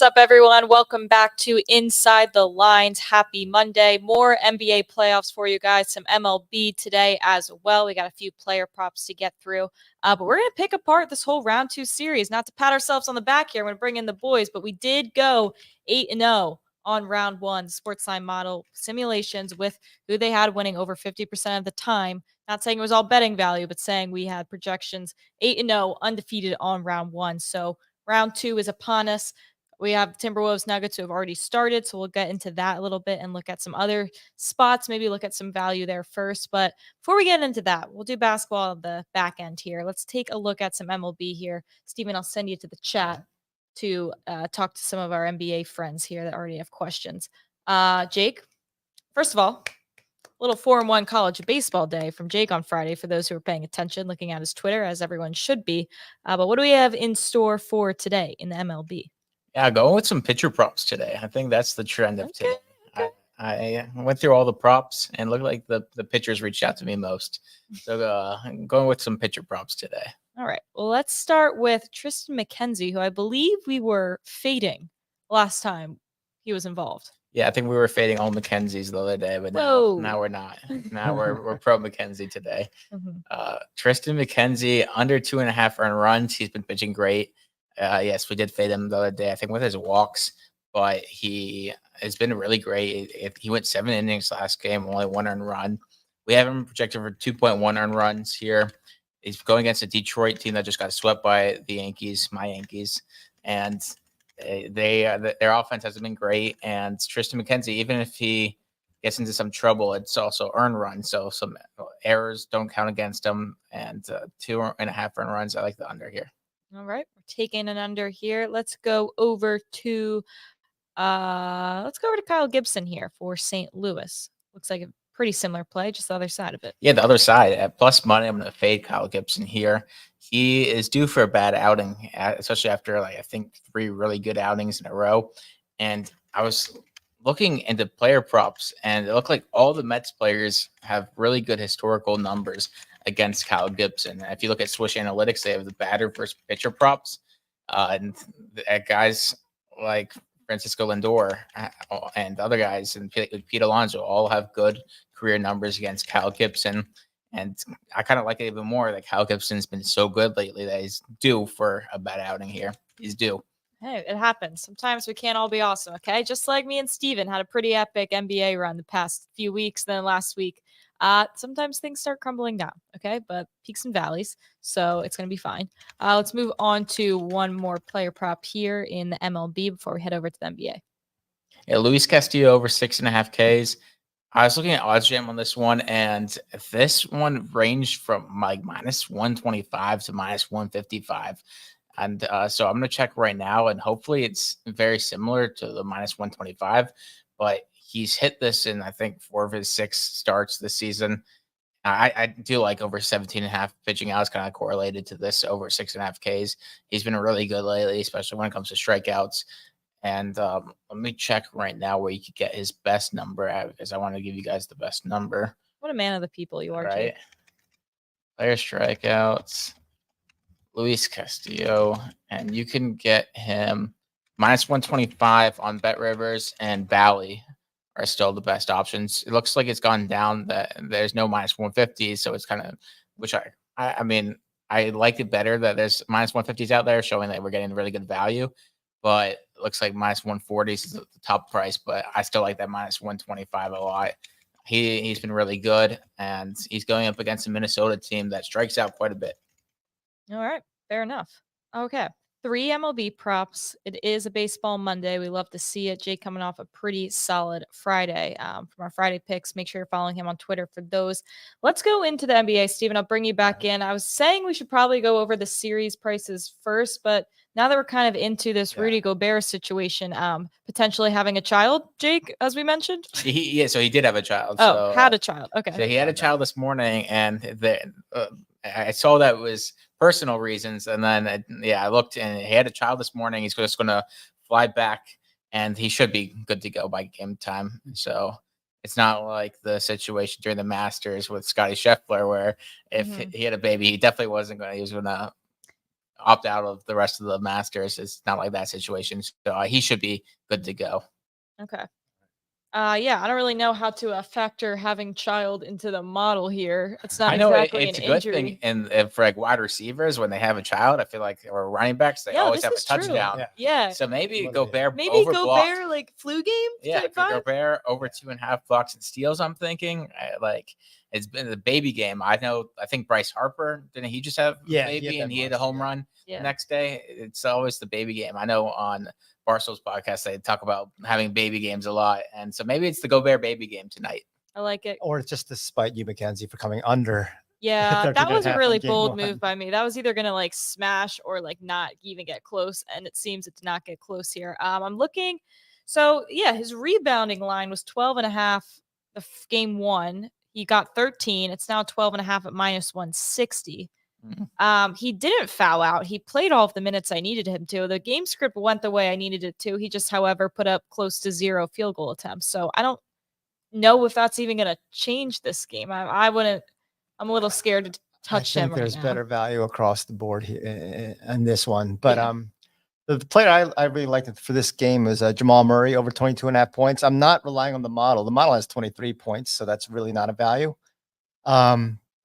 up, everyone? Welcome back to Inside the Lines. Happy Monday. More NBA playoffs for you guys. Some MLB today as well. We got a few player props to get through. But we're going to pick apart this whole round 2 series. Not to pat ourselves on the back here. I'm going to bring in the boys, but we did go 8-0 on round 1. Sportsline Model simulations with who they had winning over 50% of the time. Not saying it was all betting value, but saying we had projections 8-0 undefeated on round 1. So round 2 is upon us. We have Timberwolves Nuggets who have already started, so we'll get into that a little bit and look at some other spots, maybe look at some value there first. But before we get into that, we'll do basketball on the back end here. Let's take a look at some MLB here. Steven, I'll send you to the chat to talk to some of our NBA friends here that already have questions. Jake, first of all, little 4-1 college baseball day from Jake on Friday for those who are paying attention, looking at his Twitter, as everyone should be. But what do we have in store for today in the MLB? Yeah, going with some pitcher props today. I think that's the trend of today. Okay. I went through all the props and looked like the pitchers reached out to me most. So I'm going with some pitcher props today. All right. Well, let's start with Tristan McKenzie, who I believe we were fading last time he was involved. Yeah, I think we were fading all McKenzies the other day, but now we're not. Now we're pro McKenzie today. Mm-hmm. Tristan McKenzie, under 2.5 earned runs. He's been pitching great. Yes, we did fade him the other day, I think, with his walks, but he has been really great. He went 7 innings last game, only 1 earned run. We have him projected for 2.1 earned runs here. He's going against a Detroit team that just got swept by the Yankees, my Yankees, and their offense has been great. And Tristan McKenzie, even if he gets into some trouble, it's also earned runs, so some errors don't count against him. And 2.5 earned runs, I like the under here. All right, we're taking an under here. Let's go over to Kyle Gibson here for St. Louis. Looks like a pretty similar play, just the other side of it. Yeah, the other side at plus money. I'm going to fade Kyle Gibson here. He is due for a bad outing, especially after I think 3 really good outings in a row. And I was looking into player props, and it looked like all the Mets players have really good historical numbers against Kyle Gibson. If you look at Swish Analytics, they have the batter versus pitcher props. And guys like Francisco Lindor and other guys and Pete Alonso all have good career numbers against Kyle Gibson. And I kind of like it even more that Kyle Gibson's been so good lately that he's due for a bad outing here. He's due. Hey, it happens. Sometimes we can't all be awesome, okay? Just like me and Steven had a pretty epic NBA run the past few weeks, then last week. Sometimes things start crumbling down, okay? But peaks and valleys, so it's going to be fine. Let's move on to one more player prop here in the MLB before we head over to the NBA. Yeah, Luis Castillo over 6.5 Ks. I was looking at OddsJam on this one, and this one ranged from like minus 125 to minus 155. And so I'm going to check right now, and hopefully it's very similar to the minus 125. But he's hit this in, I think, 4 of his 6 starts this season. I do like over 17.5 pitching out. It's kind of correlated to this over 6.5 Ks. He's been really good lately, especially when it comes to strikeouts. And let me check right now where you could get his best number at, because I want to give you guys the best number. What a man of the people you are, right? Jake. Player strikeouts, Luis Castillo, and you can get him minus 125 on Bet Rivers, and Bally are still the best options. It looks like it's gone down. That there's no minus 150, so it's kind of, which I mean, I like it better that there's minus 150s out there, showing that we're getting really good value. But it looks like minus 140s is the top price, but I still like that minus 125 a lot. He's been really good, and he's going up against a Minnesota team that strikes out quite a bit. All right, fair enough. Okay, 3 MLB props. It is a baseball Monday. We love to see it. Jake coming off a pretty solid Friday from our Friday picks. Make sure you're following him on Twitter for those. Let's go into the NBA. Steven, I'll bring you back in. I was saying we should probably go over the series prices first, but now that we're kind of into this Rudy Gobert situation, potentially having a child, Jake, as we mentioned. So he did have a child. Oh, had a child. Okay. So he had a child this morning, and I saw that it was personal reasons. And then, I looked, and he had a child this morning. He's just going to fly back, and he should be good to go by game time. So it's not like the situation during the Masters with Scottie Scheffler, where if he had a baby, he definitely wasn't going to, he was going to opt out of the rest of the Masters. It's not like that situation. So he should be good to go. Okay. Yeah, I don't really know how to factor having child into the model here. It's not I know exactly it's an a good thing, injury. and for like wide receivers when they have a child, I feel like, or running backs, they Yeah, always this have a is true. touchdown. Yeah. So maybe Motivated. Gobert Maybe over blocked. Gobert, like flu game Yeah, type for vibe. Gobert over 2.5 blocks and steals. I'm thinking like it's been the baby game. I think Bryce Harper, didn't he just have a baby and he hit a home run the next day? It's always the baby game. I know on Barstool's podcast they talk about having baby games a lot, and so maybe it's the Gobert baby game tonight. I like it. Or just to spite you, Mackenzie, for coming under. Yeah, that was a really bold one. move by me. That was either gonna like smash or like not even get close, and it seems it did not get close here. I'm looking. So yeah, his rebounding line was 12.5 game one. He got 13. It's now 12.5 at -160. He didn't foul out. He played all of the minutes I needed him to. The game script went the way I needed it to. He just, however, put up close to 0 field goal attempts. So I don't know if that's even going to change this game. I wouldn't. I'm a little scared to touch him right there's now. better value across the board here in this one. But the player I really liked for this game is Jamal Murray over 22.5 points. I'm not relying on the model. The model has 23 points, so that's really not a value.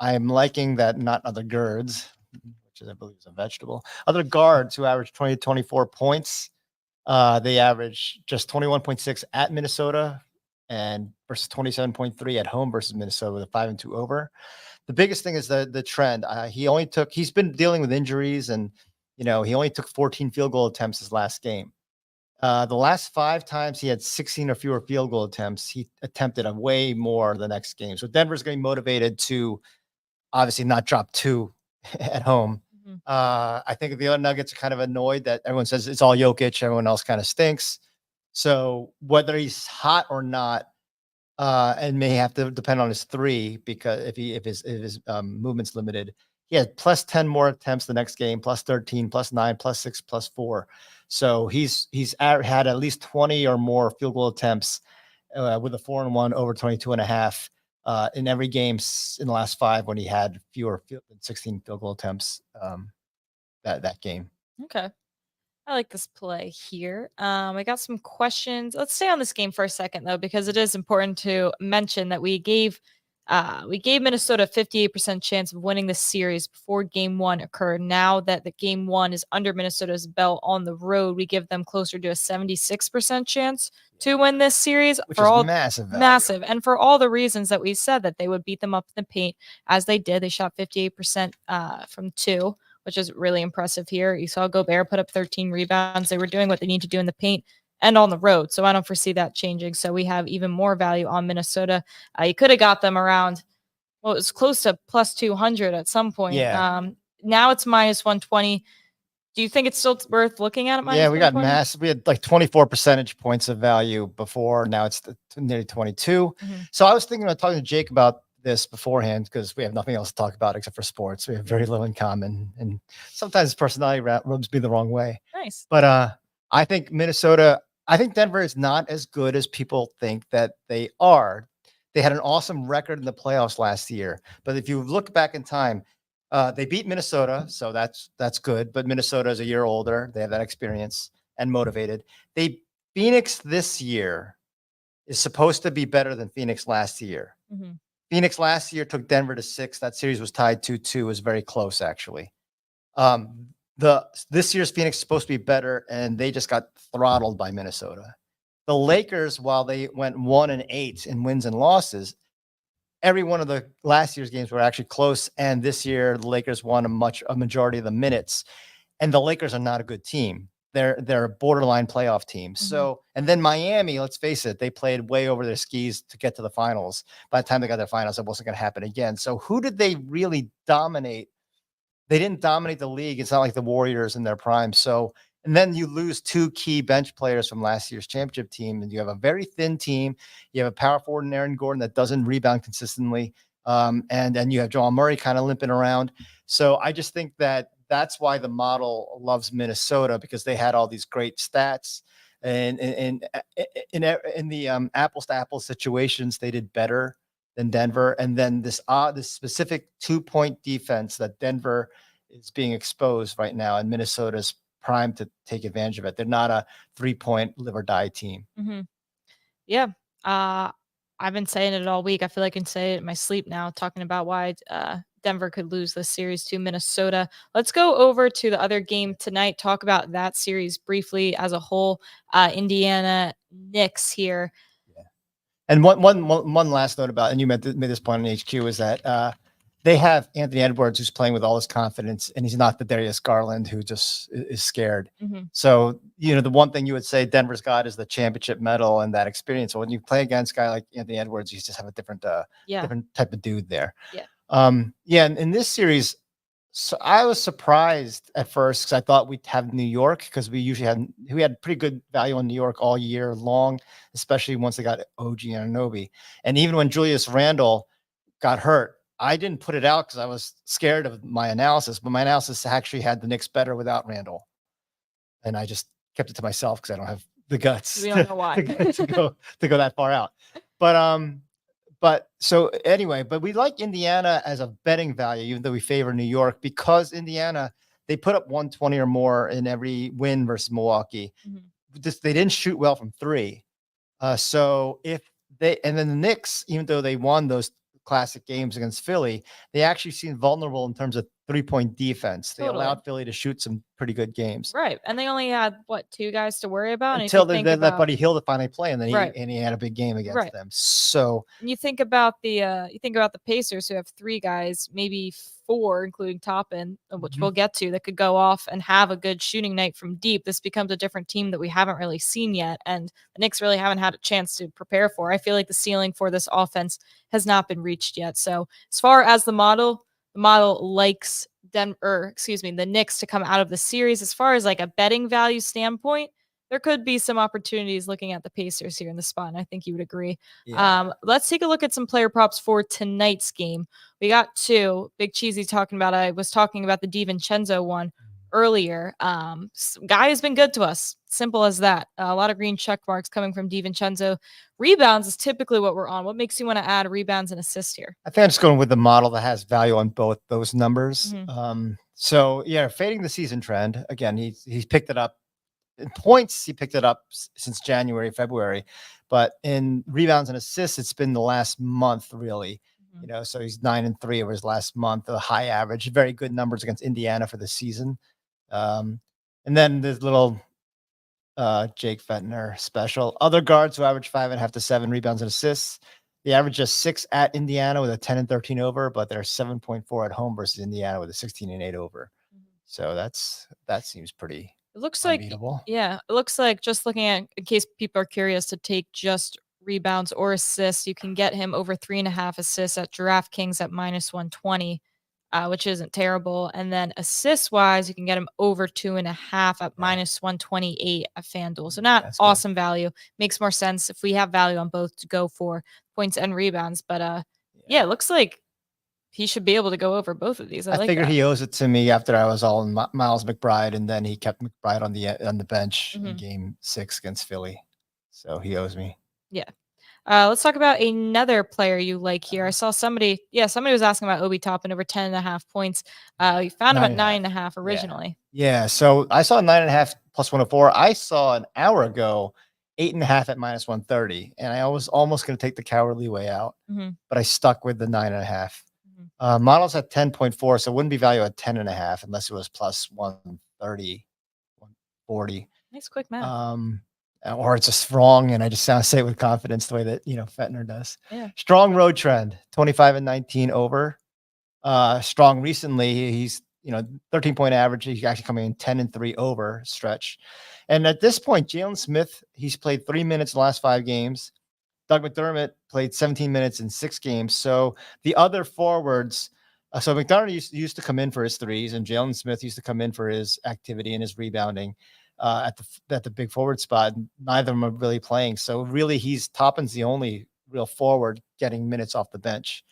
I'm liking that not other guards, which is, I believe, is a vegetable. Other guards who average 20 to 24 points. They average just 21.6 at Minnesota and versus 27.3 at home versus Minnesota with a 5-2 over. The biggest thing is the trend. He's been dealing with injuries, and he only took 14 field goal attempts his last game. The last 5 times he had 16 or fewer field goal attempts, he attempted a way more the next game. So Denver's getting motivated to obviously not drop 2 at home. Mm-hmm. I think the other Nuggets are kind of annoyed that everyone says it's all Jokic, everyone else kind of stinks. So whether he's hot or not, and may have to depend on his 3, because if his movement's limited, he had plus 10 more attempts the next game, plus 13, plus 9, plus 6, plus 4. So he's had at least 20 or more field goal attempts with a 4-1 over 22.5 in every game in the last 5 when he had fewer than 16 field goal attempts that game. Okay. I like this play here. I got some questions. Let's stay on this game for a second, though, because it is important to mention that we gave Minnesota a 58% chance of winning this series before game 1 occurred. Now that the game 1 is under Minnesota's belt on the road, we give them closer to a 76% chance to win this series. Which is massive. And for all the reasons that we said, that they would beat them up in the paint, as they did. They shot 58% from 2. Which is really impressive here. You saw Gobert put up 13 rebounds. They were doing what they need to do in the paint and on the road. So I don't foresee that changing. So we have even more value on Minnesota. You could have got them around, well, it was close to plus 200 at some point. Yeah. Now it's minus 120. Do you think it's still worth looking at it? Yeah, we got massive. We had like 24 percentage points of value before. Now it's nearly 22. Mm-hmm. So I was thinking about talking to Jake about this beforehand, because we have nothing else to talk about except for sports. We have very little in common, and sometimes personality rubs me the wrong way. Nice. But I think Denver is not as good as people think that they are. They had an awesome record in the playoffs last year, but if you look back in time, they beat Minnesota, so that's good. But Minnesota is a year older; they have that experience and motivated. Phoenix this year is supposed to be better than Phoenix last year. Mm-hmm. Phoenix last year took Denver to 6. That series was tied 2-2. It was very close, actually. This year's Phoenix is supposed to be better, and they just got throttled by Minnesota. The Lakers, while they went 1-8 in wins and losses, every one of the last year's games were actually close, and this year the Lakers won a majority of the minutes. And the Lakers are not a good team. They're a borderline playoff team. Mm-hmm. So, and then Miami, let's face it, they played way over their skis to get to the finals. By the time they got their finals, it wasn't going to happen again. So who did they really dominate? They didn't dominate the league. It's not like the Warriors in their prime. So, and then you lose 2 key bench players from last year's championship team, and you have a very thin team. You have a power forward in Aaron Gordon that doesn't rebound consistently. And then you have Jamal Murray kind of limping around. So I just think that's why the model loves Minnesota, because they had all these great stats, and in the apples to apples situations, they did better than Denver. And then this specific 2-point defense that Denver is being exposed right now, and Minnesota's primed to take advantage of it. They're not a 3-point live or die team. Mm-hmm. Yeah. I've been saying it all week. I feel like I can say it in my sleep now, talking about why Denver could lose this series to Minnesota. Let's go over to the other game tonight, talk about that series briefly as a whole. Indiana Knicks here. Yeah. And one last note about, and you made this point on HQ, is that they have Anthony Edwards, who's playing with all his confidence, and he's not the Darius Garland who just is scared. Mm-hmm. So, the one thing you would say Denver's got is the championship medal and that experience. So when you play against a guy like Anthony Edwards, you just have a different type of dude there. Yeah. And in this series, so I was surprised at first because I thought we'd have New York, because we had pretty good value on New York all year long, especially once they got OG Anunoby. And even when Julius Randle got hurt, I didn't put it out because I was scared of my analysis, but my analysis actually had the Knicks better without Randle. And I just kept it to myself because I don't have the guts. We don't know why to go that far out. But so anyway, but we like Indiana as a betting value, even though we favor New York, because Indiana, they put up 120 or more in every win versus Milwaukee. Mm-hmm. They didn't shoot well from three. So and then the Knicks, even though they won those classic games against Philly, they actually seem vulnerable in terms of 3-point defense. They allowed Philly to shoot some pretty good games. Right. And they only had, two guys to worry about? Until they let Buddy Hield to finally play, and then he had a big game against them. So and you think about the Pacers, who have 3 guys, maybe 4, including Toppin, which we'll get to, that could go off and have a good shooting night from deep. This becomes a different team that we haven't really seen yet, and the Knicks really haven't had a chance to prepare for. I feel like the ceiling for this offense has not been reached yet. So as far as the model likes the Knicks to come out of the series. As far as like a betting value standpoint, there could be some opportunities looking at the Pacers here in the spot, and I think you would agree. Yeah. Let's take a look at some player props for tonight's game. We got 2. Big Cheesy I was talking about the DiVincenzo one earlier. Guy has been good to us. Simple as that. A lot of green check marks coming from DiVincenzo. Rebounds is typically what we're on. What makes you want to add rebounds and assists here? I think I'm just going with the model that has value on both those numbers. Mm-hmm. So yeah, fading the season trend. Again, he's picked it up in points. He picked it up since January, February, but in rebounds and assists, it's been the last month really. Mm-hmm. So he's 9-3 over his last month, a high average, very good numbers against Indiana for the season. And then there's little Jake Fentner special. Other guards who average 5.5 to 7 rebounds and assists. They average just 6 at Indiana with a 10-13 over, but they're 7.4 at home versus Indiana with a 16-8 over. Mm-hmm. So that seems pretty. It looks unbeatable. It looks like, just looking at, in case people are curious, to take just rebounds or assists, you can get him over 3.5 assists at DraftKings at -120. Which isn't terrible. And then assist wise, you can get him over 2.5 at -128 at FanDuel. So not awesome value. Makes more sense if we have value on both to go for points and rebounds. But it looks like he should be able to go over both of these. I figured he owes it to me after I was all in Miles McBride, and then he kept McBride on the bench in Game 6 against Philly. So he owes me. Yeah. Let's talk about another player you like here. I saw somebody was asking about Obi Toppin over 10.5 points. You found him at 9.5 originally. Yeah. So I saw 9.5 plus 104. I saw an hour ago 8.5 at -130, and I was almost going to take the cowardly way out, but I stuck with the 9.5. Models at 10.4, so it wouldn't be value at 10.5 unless it was plus 130, 140. Nice quick math. Or it's just wrong, and I just say it with confidence the way that Fentner does. Yeah. Strong road trend, 25-19 over. Strong recently, he's 13-point average. He's actually coming in 10-3 over stretch. And at this point, Jalen Smith, he's played 3 minutes in the last 5 games. Doug McDermott played 17 minutes in 6 games. So the other forwards, so McDermott used to come in for his threes, and Jalen Smith used to come in for his activity and his rebounding. At the big forward spot. Neither of them are really playing. So really Toppin's the only real forward getting minutes off the bench.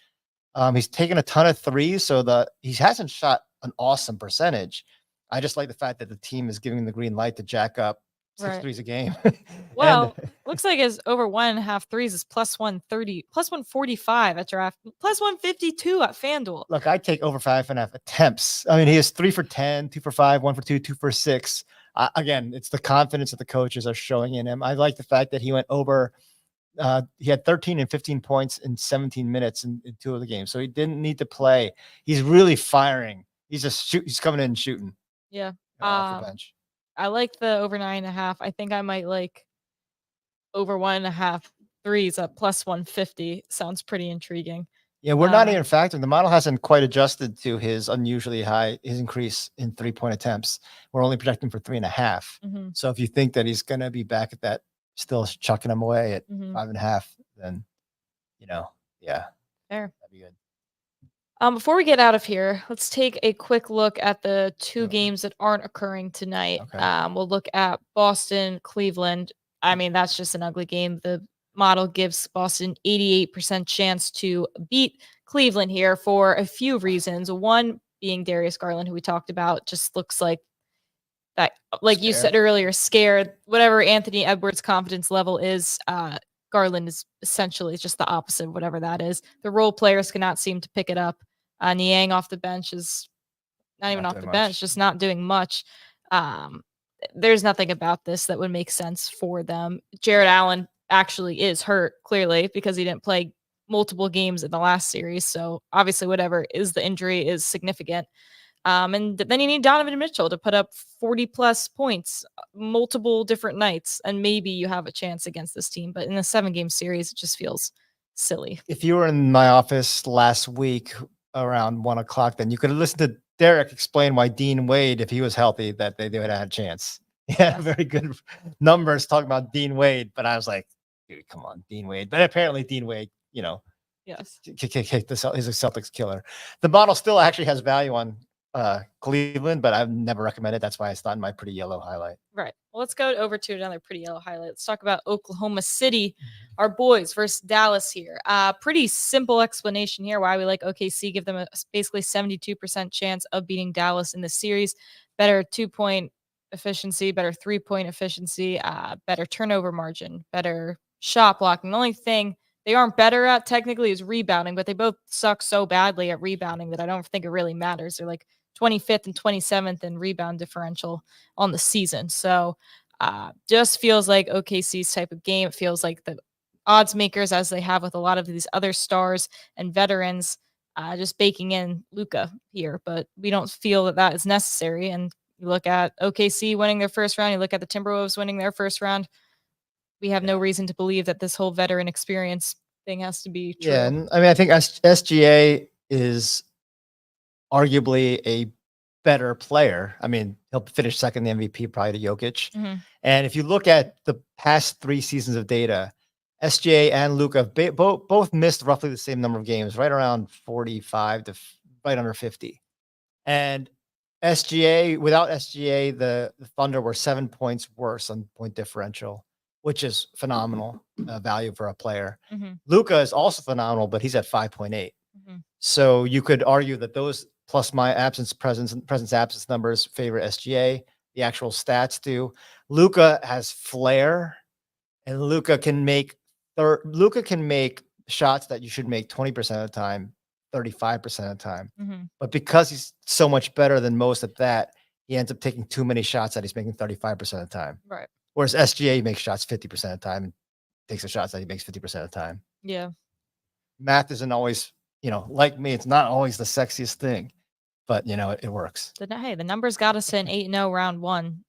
He's taken a ton of threes, so he hasn't shot an awesome percentage. I just like the fact that the team is giving him the green light to jack up 6 threes a game. Well, looks like his over 1.5 threes is plus 130, plus 145 at draft, plus 152 at FanDuel. Look, I take over 5.5 attempts. I mean, he is 3 for 10, 2 for 5, 1 for 2, 2 for 6. Again, it's the confidence that the coaches are showing in him. I like the fact that he went over. He had 13 and 15 points in 17 minutes in 2 of the games, so he didn't need to play. He's really firing. He's just he's coming in and shooting. Yeah. Off the bench. I like the over 9.5. I think I might like over 1.5 threes at plus 150. Sounds pretty intriguing. Yeah, we're not even factoring. The model hasn't quite adjusted to his unusually high, his increase in 3-point attempts. We're only projecting for 3.5. So if you think that he's going to be back at that, still chucking him away at 5.5, then, yeah. Fair. That'd be good. Before we get out of here, let's take a quick look at the 2 games that aren't occurring tonight. Okay. We'll look at Boston, Cleveland. I mean, that's just an ugly game. The model gives Boston 88% chance to beat Cleveland here for a few reasons. One being Darius Garland, who we talked about, just looks like that, like you said earlier, scared. Whatever Anthony Edwards' confidence level is, Garland is essentially just the opposite of whatever that is. The role players cannot seem to pick it up. Niang off the bench is not even off the bench, just not doing much. There's nothing about this that would make sense for them. Jared Allen actually is hurt, clearly, because he didn't play multiple games in the last series. So obviously whatever is the injury is significant. And then you need Donovan Mitchell to put up 40+ points multiple different nights, and maybe you have a chance against this team. But in a 7-game series, it just feels silly. If you were in my office last week around 1 o'clock, then you could have listened to Derek explain why Dean Wade, if he was healthy, that they would have had a chance. He had very good numbers talking about Dean Wade, but I was like, dude, come on, Dean Wade. But apparently Dean Wade, yes, is a Celtics killer. The model still actually has value on Cleveland, but I've never recommended. That's why it's not in my pretty yellow highlight. Right. Well, let's go over to another pretty yellow highlight. Let's talk about Oklahoma City, our boys versus Dallas here. Pretty simple explanation here why we like OKC. Give them a basically 72% chance of beating Dallas in the series. Better 2-point efficiency, better 3-point efficiency, better turnover margin, better shot blocking. The only thing they aren't better at technically is rebounding, but they both suck so badly at rebounding that I don't think it really matters. They're like 25th and 27th in rebound differential on the season. So just feels like OKC's type of game. It feels like the odds makers, as they have with a lot of these other stars and veterans, just baking in Luka here. But we don't feel that is necessary. And you look at OKC winning their first round. You look at the Timberwolves winning their first round. We have no reason to believe that this whole veteran experience thing has to be true. Yeah, and I mean, I think SGA is arguably a better player. I mean, he'll finish second in the MVP probably to Jokic. And if you look at the past 3 seasons of data, SGA and Luka both missed roughly the same number of games, right around 45 to right under 50. And without SGA, the Thunder were 7 points worse on point differential, which is phenomenal value for a player. Luka is also phenomenal, but he's at 5.8. So you could argue that those plus my presence absence numbers favor SGA. The actual stats do. Luka has flair, and Luka can make shots that you should make 20% of the time, 35% of the time. But because he's so much better than most at that, he ends up taking too many shots that he's making 35% of the time. Right. Whereas SGA makes shots 50% of the time and takes the shots that he makes 50% of the time. Yeah. Math isn't always, like me, it's not always the sexiest thing, but it works. Hey, the numbers got us an 8-0 round 1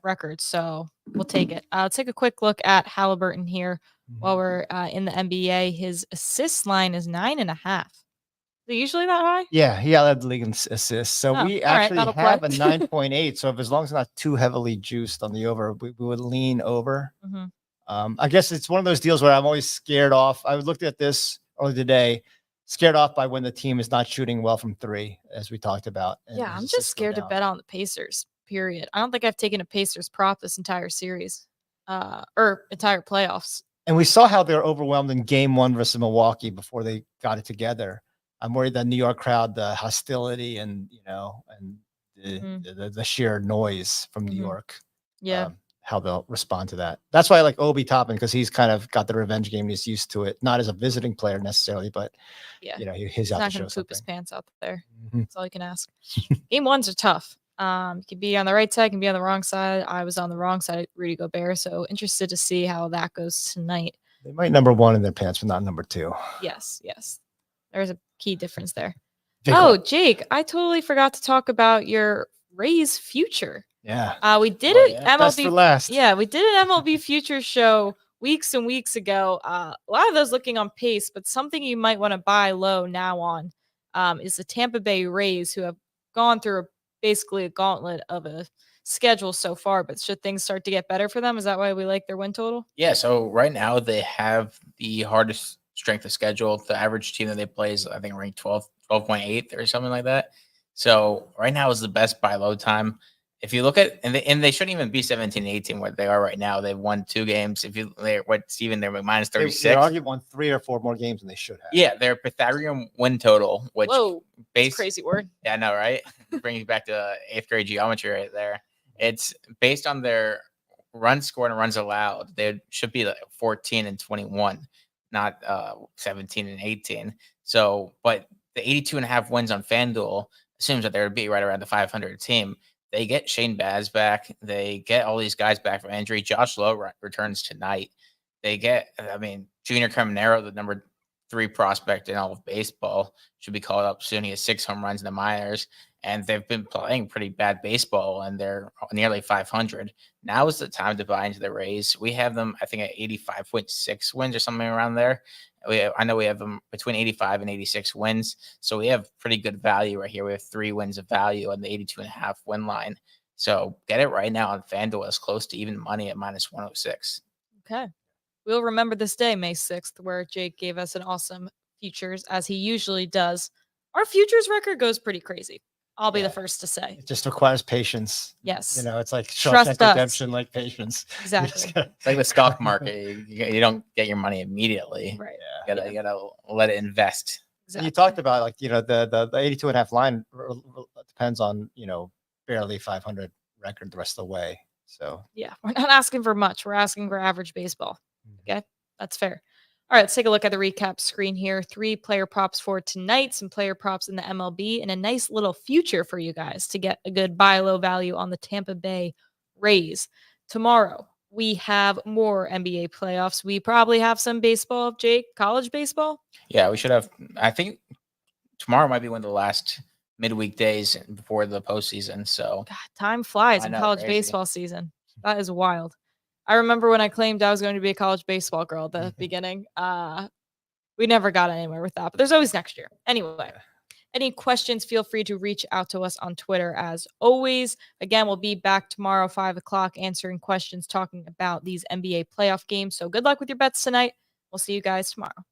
record, so we'll take it. Let's take a quick look at Halliburton here while we're in the NBA. His assist line is 9.5. Is it usually that high? Yeah, he led the league in assists. So we actually have a 9.8. So as long as it's not too heavily juiced on the over, we would lean over. I guess it's one of those deals where I'm always scared off. I looked at this earlier today, scared off by when the team is not shooting well from 3, as we talked about. Yeah, I'm just scared to bet on the Pacers, period. I don't think I've taken a Pacers prop this entire series or entire playoffs. And we saw how they were overwhelmed in game 1 versus Milwaukee before they got it together. I'm worried that New York crowd, the hostility and the sheer noise from New York. Yeah. How they'll respond to that. That's why I like Obi Toppin, because he's kind of got the revenge game. He's used to it, not as a visiting player necessarily, but he's out not to going show to poop his something. pants out there. That's all you can ask. Game ones are tough. You can be on the right side, can be on the wrong side. I was on the wrong side of Rudy Gobert, so interested to see how that goes tonight. They might number one in their pants, but not number two. Yes. There's a key difference there. One. Jake, I totally forgot to talk about your Rays future. Yeah. We did it. MLB. Best for last. Yeah, we did an MLB Future show weeks and weeks ago. A lot of those looking on pace, but something you might want to buy low now on is the Tampa Bay Rays, who have gone through basically a gauntlet of a schedule so far. But should things start to get better for them? Is that why we like their win total? Yeah. So right now they have the hardest strength of schedule. The average team that they play is, I think, ranked 12.8 or something like that. So right now is the best buy low time. If you look at, and they shouldn't even be 17-18 where they are right now. They've won 2 games. They're minus 36. They arguably won 3 or 4 more games than they should have. Yeah, their Pythagorean win total, which crazy word. Yeah, I know, right? Brings you back to 8th grade geometry right there. It's based on their runs scored and runs allowed. They should be like 14 and 21, not 17 and 18. So, but the 82.5 wins on FanDuel assumes that they would be right around the 500 team. They get Shane Baz back. They get all these guys back from injury. Josh Lowe returns tonight. They get, Junior Caminero, the number 3 prospect in all of baseball, should be called up soon. He has 6 home runs in the minors, and they've been playing pretty bad baseball, and they're nearly 500. Now is the time to buy into the Rays. We have them, I think, at 85.6 wins or something around there. I know we have them between 85 and 86 wins. So we have pretty good value right here. We have 3 wins of value on the 82.5 win line. So get it right now on FanDuel as close to even money at minus 106. Okay. We'll remember this day, May 6th, where Jake gave us an awesome futures, as he usually does. Our futures record goes pretty crazy. I'll be the first to say. It just requires patience. Yes. It's like Shawshank Redemption, like patience. Exactly. It's like the stock market. You don't get your money immediately. Right. You gotta let it invest. Exactly. You talked about the 82.5 line depends on, barely 500 record the rest of the way. So yeah, we're not asking for much. We're asking for average baseball. Okay. That's fair. All right, let's take a look at the recap screen here. 3 player props for tonight, some player props in the MLB, and a nice little future for you guys to get a good buy low value on the Tampa Bay Rays. Tomorrow, we have more NBA playoffs. We probably have some baseball, Jake, college baseball. Yeah, we should have. I think tomorrow might be one of the last midweek days before the postseason. So God, time flies in college baseball season. That is wild. I remember when I claimed I was going to be a college baseball girl at the beginning. We never got anywhere with that, but there's always next year. Anyway, any questions, feel free to reach out to us on Twitter as always. Again, we'll be back tomorrow, 5 o'clock, answering questions, talking about these NBA playoff games. So good luck with your bets tonight. We'll see you guys tomorrow.